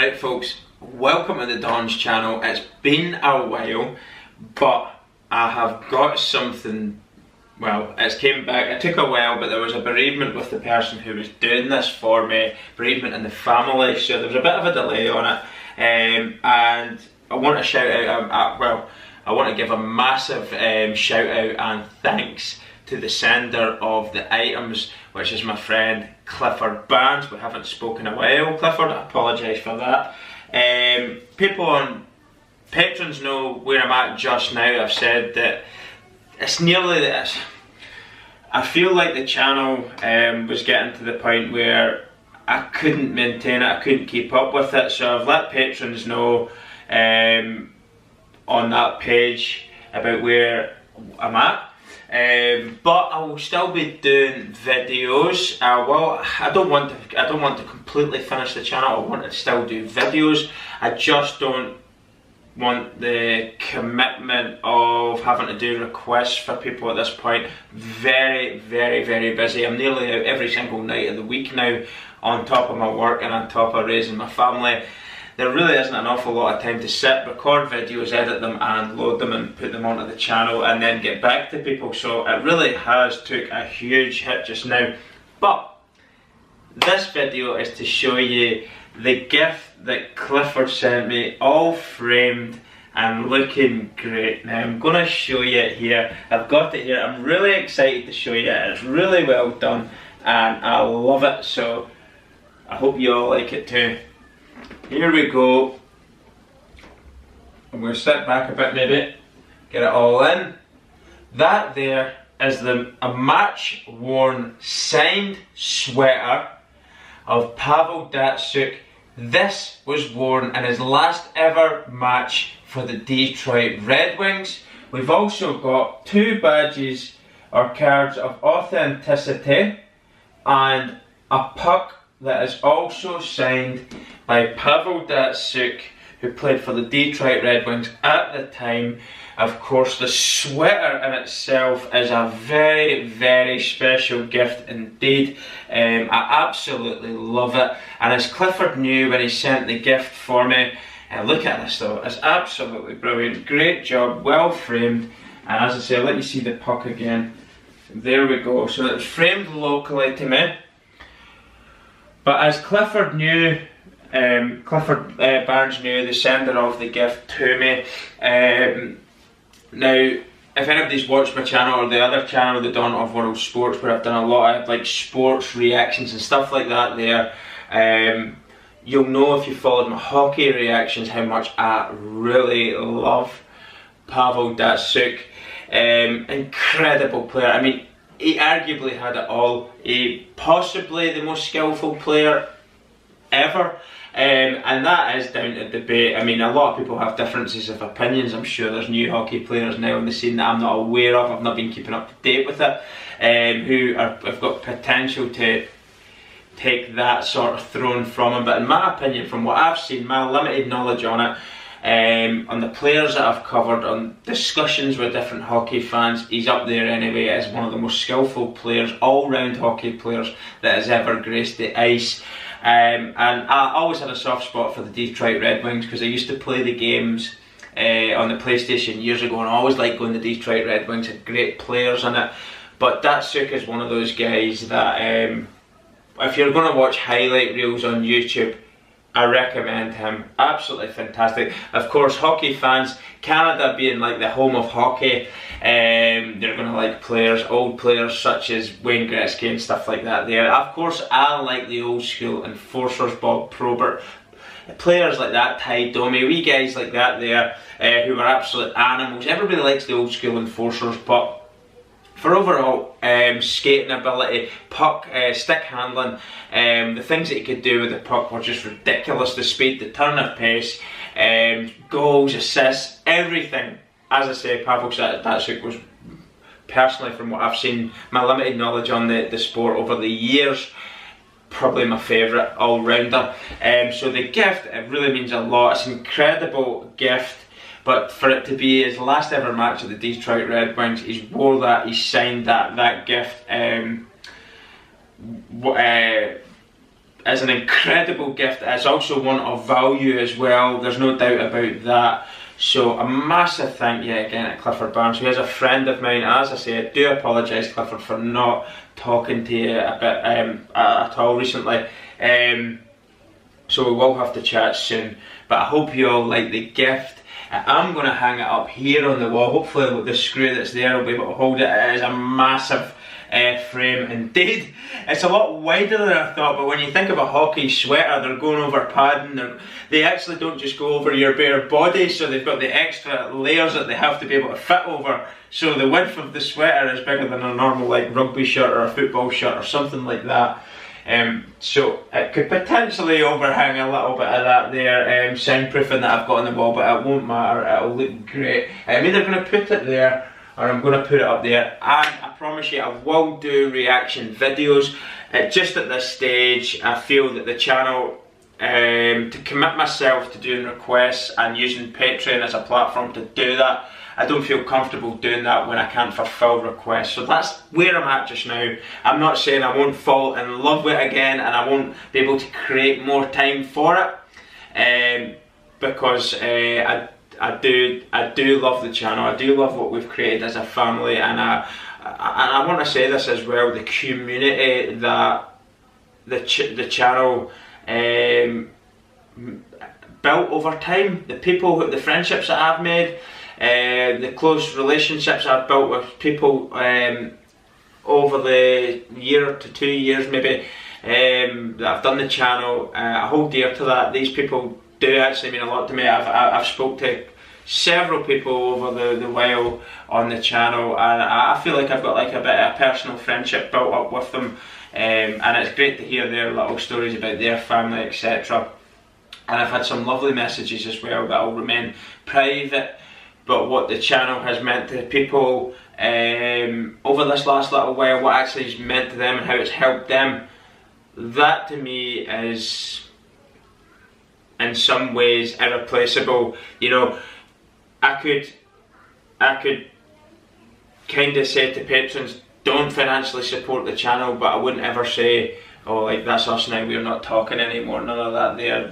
Right folks, welcome to the Don's channel. It's been a while, but I have got something, well, it's came back. It took a while, but there was a bereavement with the person who was doing this for me, bereavement in the family, so there was a bit of a delay on it. And I want to shout out, I want to give a massive shout out and thanks to the sender of the items, which is my friend Clifford. We haven't spoken a while, Clifford, I apologise for that. People on patrons know where I'm at just now. I've said that it's nearly this. I feel like the channel was getting to the point where I couldn't maintain it, I couldn't keep up with it, so I've let patrons know on that page about where I'm at. But I will still be doing videos. I don't want to completely finish the channel. I want to still do videos. I just don't want the commitment of having to do requests for people at this point. Very busy. I'm nearly out every single night of the week now, on top of my work and on top of raising my family. There really isn't an awful lot of time to sit, record videos, edit them and load them and put them onto the channel and then get back to people, so it really has took a huge hit just now. But this video is to show you the gift that Clifford sent me, all framed and looking great. Now I'm going to show you it here. I've got it here. I'm really excited to show you it. It's really well done and I love it, so I hope you all like it too. Here we go. I'm going to sit back a bit maybe, get it all in. That there is a match worn signed sweater of Pavel Datsyuk. This was worn in his last ever match for the Detroit Red Wings. We've also got two badges or cards of authenticity and a puck that is also signed by Pavel Datsyuk, who played for the Detroit Red Wings at the time. Of course, the sweater in itself is a very special gift indeed. I absolutely love it, and as Clifford knew when he sent the gift for me, look at this though, it's absolutely brilliant. Great job, well framed, and as I say, I'll let you see the puck again. There we go, so it's framed locally to me. But as Clifford knew, Clifford Barnes knew, the sender of the gift to me. Now, if anybody's watched my channel or the other channel, the Dawn of World Sports, where I've done a lot of like sports reactions and stuff like that there, you'll know if you followed my hockey reactions how much I really love Pavel Datsyuk. Incredible player. I mean, he arguably had it all. He possibly the most skillful player ever, and that is down to debate. I mean, a lot of people have differences of opinions. I'm sure there's new hockey players now on the scene that I'm not aware of. I've not been keeping up to date with it, who have got potential to take that sort of throne from him. But in my opinion, from what I've seen, my limited knowledge on it, on the players that I've covered, on discussions with different hockey fans, he's up there anyway as one of the most skillful players, all-round hockey players that has ever graced the ice. And I always had a soft spot for the Detroit Red Wings because I used to play the games on the PlayStation years ago, and I always liked going to Detroit Red Wings, had great players in it. But Datsyuk is one of those guys that if you're going to watch highlight reels on YouTube, I recommend him. Absolutely fantastic. Of course, hockey fans, Canada being like the home of hockey, they're going to like players, old players such as Wayne Gretzky and stuff like that there. Of course, I like the old school enforcers, Bob Probert, players like that, Ty Domi, wee guys like that there, who are absolute animals. Everybody likes the old school enforcers, but for overall skating ability, puck, stick handling, the things that he could do with the puck were just ridiculous. The speed, the turn of pace, goals, assists, everything. As I say, Pavel Datsyuk was, personally from what I've seen, my limited knowledge on the sport over the years, probably my favourite all-rounder. So the gift, it really means a lot. It's an incredible gift. But for it to be his last ever match at the Detroit Red Wings, he's wore that, he signed that gift. is an incredible gift. It's also one of value as well, there's no doubt about that. So a massive thank you again to Clifford Barnes, who is a friend of mine. As I say, I do apologise, Clifford, for not talking to you a bit at all recently. So we will have to chat soon. But I hope you all like the gift. I'm going to hang it up here on the wall. Hopefully the screw that's there will be able to hold it. It is a massive frame indeed. It's a lot wider than I thought, but when you think of a hockey sweater, they're going over padding. They actually don't just go over your bare body, so they've got the extra layers that they have to be able to fit over. So the width of the sweater is bigger than a normal like rugby shirt or a football shirt or something like that. So it could potentially overhang a little bit of that there soundproofing that I've got on the wall, but it won't matter, it'll look great. I'm either going to put it there or I'm going to put it up there, and I promise you I will do reaction videos. Just at this stage I feel that the channel, to commit myself to doing requests and using Patreon as a platform to do that, I don't feel comfortable doing that when I can't fulfill requests. So that's where I'm at just now. I'm not saying I won't fall in love with it again and I won't be able to create more time for it, because I do love the channel. I do love what we've created as a family, and I want to say this as well, the community that the channel built over time, the people, the friendships that I've made, the close relationships I've built with people over the year to 2 years maybe, that I've done the channel. I hold dear to that. These people do actually mean a lot to me. I've spoke to several people over the while on the channel, and I feel like I've got like a bit of a personal friendship built up with them, and it's great to hear their little stories about their family, etc. And I've had some lovely messages as well that will remain private, but what the channel has meant to people over this last little while, what actually it's meant to them and how it's helped them, that to me is in some ways irreplaceable. You know, I could kind of say to patrons, don't financially support the channel, but I wouldn't ever say, oh, like that's us now, we're not talking anymore, none of that there.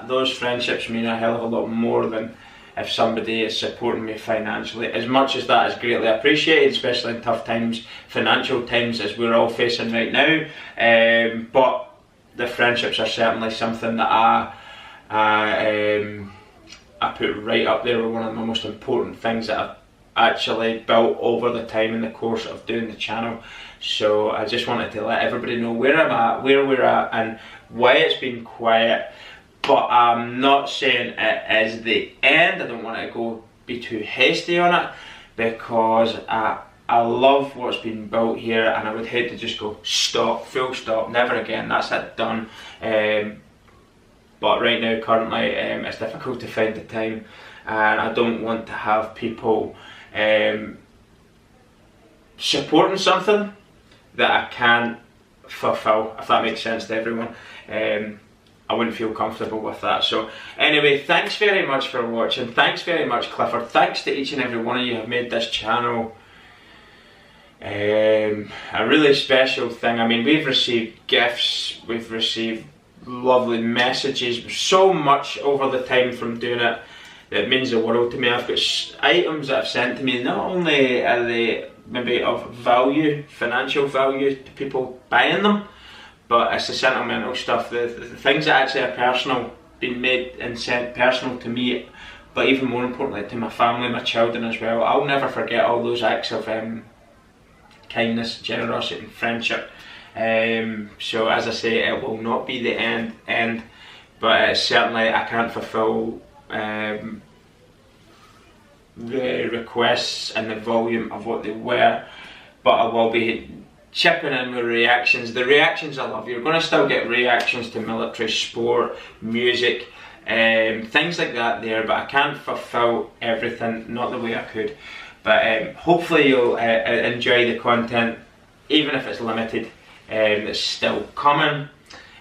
Those friendships mean a hell of a lot more than if somebody is supporting me financially. As much as that is greatly appreciated, especially in tough times, financial times as we're all facing right now, but the friendships are certainly something that I put right up there with one of the most important things that I've actually built over the time in the course of doing the channel. So I just wanted to let everybody know where I'm at, where we're at, and why it's been quiet. But I'm not saying it is the end. I don't want to be too hasty on it, because I love what's been built here, and I would hate to just go stop, full stop, never again, that's it, done. But right now, currently, it's difficult to find the time, and I don't want to have people supporting something that I can't fulfill, if that makes sense to everyone. I wouldn't feel comfortable with that. So anyway, thanks very much for watching. Thanks very much, Clifford. Thanks to each and every one of you who have made this channel a really special thing. I mean, we've received gifts, we've received lovely messages, so much over the time from doing it that means the world to me. I've got items that have sent to me, not only are they maybe of value, financial value to people buying them, but it's the sentimental stuff, the things that actually are personal, being made and sent personal to me, but even more importantly to my family, my children as well. I'll never forget all those acts of kindness, generosity and friendship. So as I say, it will not be the end, but it's certainly, I can't fulfill the requests and the volume of what they were, but I will be chipping in with reactions. The reactions I love. You're going to still get reactions to military, sport, music, things like that there, but I can't fulfill everything, not the way I could. But hopefully you'll enjoy the content, even if it's limited. It's still coming,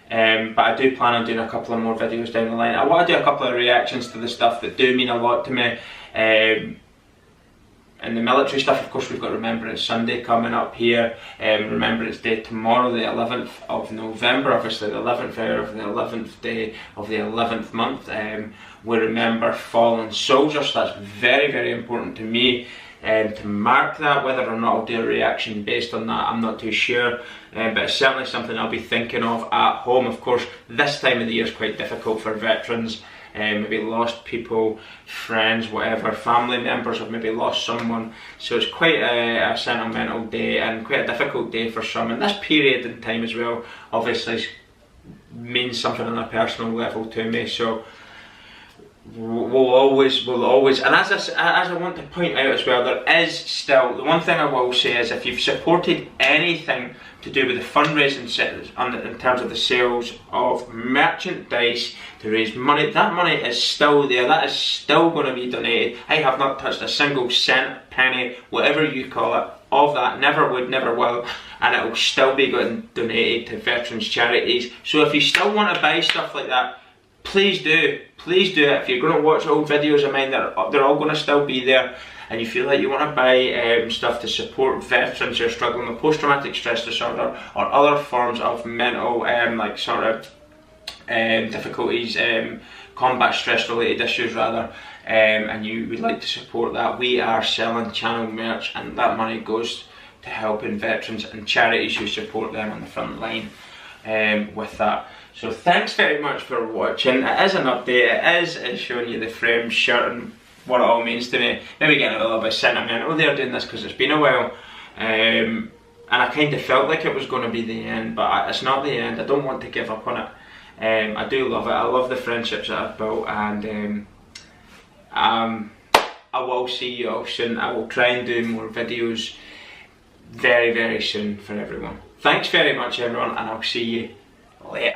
but I do plan on doing a couple of more videos down the line. I want to do a couple of reactions to the stuff that do mean a lot to me, and the military stuff. Of course, we've got Remembrance Sunday coming up here, Remembrance Day tomorrow, the 11th of November, obviously the 11th hour of the 11th day of the 11th month. We remember fallen soldiers, so that's very, very important to me. To mark that, whether or not I'll do a reaction based on that, I'm not too sure, but it's certainly something I'll be thinking of at home. Of course, this time of the year is quite difficult for veterans. Maybe lost people, friends, whatever, family members have maybe lost someone, so it's quite a sentimental day and quite a difficult day for some, and this period in time as well obviously means something on a personal level to me. So we'll always, and as I want to point out as well, there is still, the one thing I will say is, if you've supported anything to do with the fundraising in terms of the sales of merchandise to raise money, that money is still there, that is still going to be donated. I have not touched a single cent, penny, whatever you call it, of that, never would, never will, and it will still be getting donated to veterans charities. So if you still want to buy stuff like that, please do it. If you're going to watch old videos of mine, they're all going to still be there, and you feel like you want to buy stuff to support veterans who are struggling with post-traumatic stress disorder or other forms of mental difficulties, combat stress related issues rather, and you would like to support that, we are selling channel merch, and that money goes to helping veterans and charities who support them on the front line with that. So thanks very much for watching. It is an update, it is showing you the frame shirt and what it all means to me. Maybe getting a little bit sentimental there doing this because it's been a while, and I kind of felt like it was going to be the end, but it's not the end. I don't want to give up on it. I do love it, I love the friendships that I've built, and I will see you all soon. I will try and do more videos very, very soon for everyone. Thanks very much everyone, and I'll see you later.